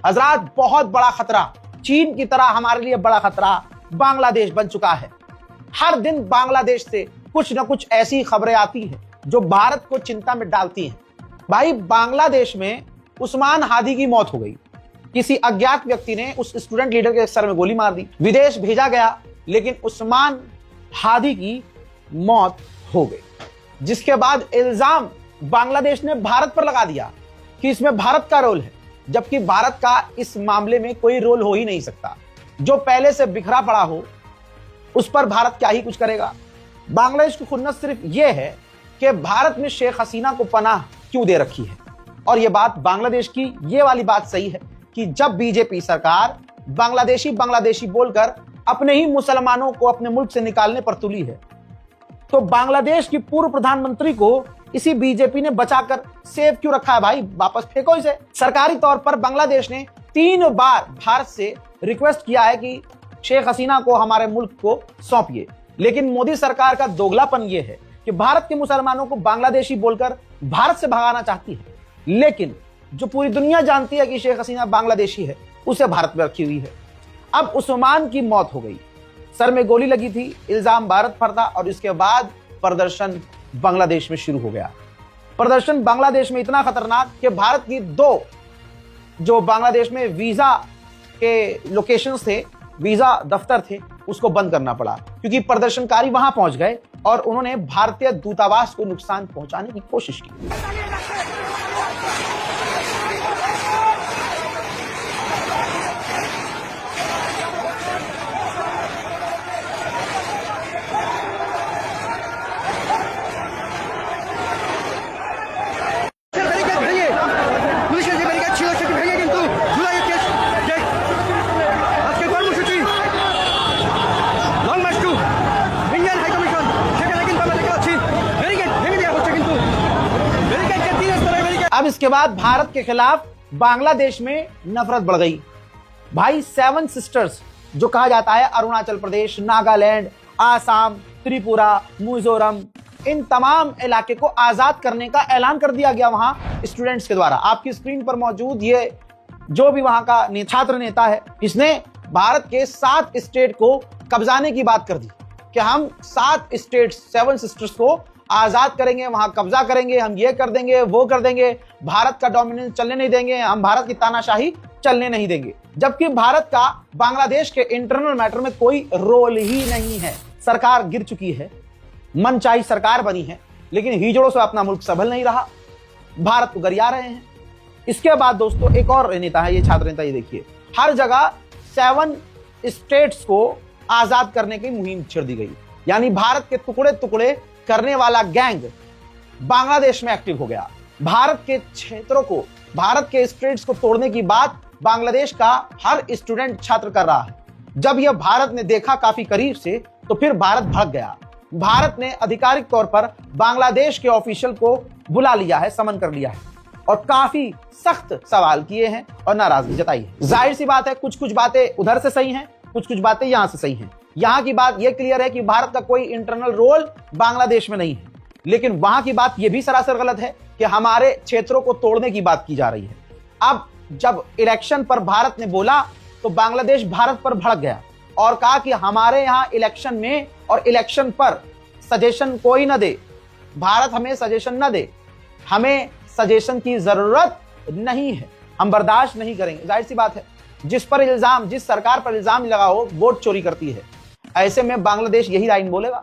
हजरात, बहुत बड़ा खतरा, चीन की तरह हमारे लिए बड़ा खतरा बांग्लादेश बन चुका है। हर दिन बांग्लादेश से कुछ न कुछ ऐसी खबरें आती हैं जो भारत को चिंता में डालती हैं। भाई, बांग्लादेश में उस्मान हादी की मौत हो गई। किसी अज्ञात व्यक्ति ने उस स्टूडेंट लीडर के सर में गोली मार दी। विदेश भेजा गया, लेकिन उस्मान हादी की मौत हो गई, जिसके बाद इल्जाम बांग्लादेश ने भारत पर लगा दिया कि इसमें भारत का रोल है, जबकि भारत का इस मामले में कोई रोल हो ही नहीं सकता। जो पहले से बिखरा पड़ा हो उस पर भारत क्या ही कुछ करेगा। बांग्लादेश की खुन्नस सिर्फ यह है कि भारत ने शेख हसीना को पनाह क्यों दे रखी है। और यह बात बांग्लादेश की ये वाली बात सही है कि जब बीजेपी सरकार बांग्लादेशी बोलकर अपने ही मुसलमानों को अपने मुल्क से निकालने पर तुली है, तो बांग्लादेश की पूर्व प्रधानमंत्री को इसी बीजेपी ने बचाकर सेव क्यों रखा है। भाई, वापस फेंको इसे। सरकारी तौर पर बांग्लादेश ने 3 बार भारत से रिक्वेस्ट किया है कि शेख हसीना को हमारे मुल्क को सौंपिए, लेकिन मोदी सरकार का दोगलापन यह है कि भारत के मुसलमानों को बांग्लादेशी बोलकर भारत से भगाना चाहती है, लेकिन जो पूरी दुनिया जानती है कि शेख हसीना बांग्लादेशी है, उसे भारत में रखी हुई है। अब उस्मान की मौत हो गई, सर में गोली लगी थी, इल्जाम भारत पर था, और इसके बाद प्रदर्शन बांग्लादेश में शुरू हो गया। प्रदर्शन बांग्लादेश में इतना खतरनाक कि भारत की 2 जो बांग्लादेश में वीजा के लोकेशंस थे, वीजा दफ्तर थे, उसको बंद करना पड़ा, क्योंकि प्रदर्शनकारी वहां पहुंच गए और उन्होंने भारतीय दूतावास को नुकसान पहुंचाने की कोशिश की। अब इसके बाद भारत के खिलाफ बांग्लादेश में नफरत बढ़ गई। भाई, 7 सिस्टर्स जो कहा जाता है, अरुणाचल प्रदेश, नागालैंड, आसाम, त्रिपुरा, मिजोरम, इन तमाम इलाके को आजाद करने का ऐलान कर दिया गया वहां स्टूडेंट्स के द्वारा। आपकी स्क्रीन पर मौजूद ये जो भी वहां का छात्र नेता है, इसने भारत के 7 स्टेट को कब्जाने की बात कर दी कि हम 7 स्टेट 7 सिस्टर्स को आजाद करेंगे, वहां कब्जा करेंगे, हम ये कर देंगे, वो कर देंगे, भारत का डोमिनेंस चलने नहीं देंगे, हम भारत की तानाशाही चलने नहीं देंगे। जबकि भारत का बांग्लादेश के इंटरनल मैटर में कोई रोल ही नहीं है। सरकार गिर चुकी है, मनचाही सरकार बनी है, लेकिन हिजड़ों से अपना मुल्क संभल नहीं रहा, भारत को गरिया रहे हैं। इसके बाद दोस्तों एक और नेता है, ये छात्र नेता, ये देखिए, हर जगह 7 स्टेट्स को आजाद करने की मुहिम छेड़ दी गई, यानी भारत के टुकड़े टुकड़े करने वाला गैंग बांग्लादेश में एक्टिव हो गया। भारत के क्षेत्रों को, भारत के स्टेट्स को तोड़ने की बात बांग्लादेश का हर स्टूडेंट छात्र कर रहा है। जब यह भारत ने देखा काफी करीब से, तो फिर भारत भड़क गया। भारत ने आधिकारिक तौर पर बांग्लादेश के ऑफिशियल को बुला लिया है, समन कर लिया है, और काफी सख्त सवाल किए हैं और नाराजगी जताई है। जाहिर सी बात है, कुछ कुछ बातें उधर से सही हैं, कुछ कुछ बातें यहां से सही हैं। यहां की बात यह क्लियर है कि भारत का कोई इंटरनल रोल बांग्लादेश में नहीं है, लेकिन वहां की बात यह भी सरासर गलत है कि हमारे क्षेत्रों को तोड़ने की बात की जा रही है। अब जब इलेक्शन पर भारत ने बोला, तो बांग्लादेश भारत पर भड़क गया और कहा कि हमारे यहां इलेक्शन में और इलेक्शन पर सजेशन कोई न दे, भारत हमें सजेशन न दे, हमें सजेशन की जरूरत नहीं है, हम बर्दाश्त नहीं करेंगे। जाहिर सी बात है, जिस सरकार पर इल्जाम लगा हो वोट चोरी करती है, ऐसे में बांग्लादेश यही लाइन बोलेगा।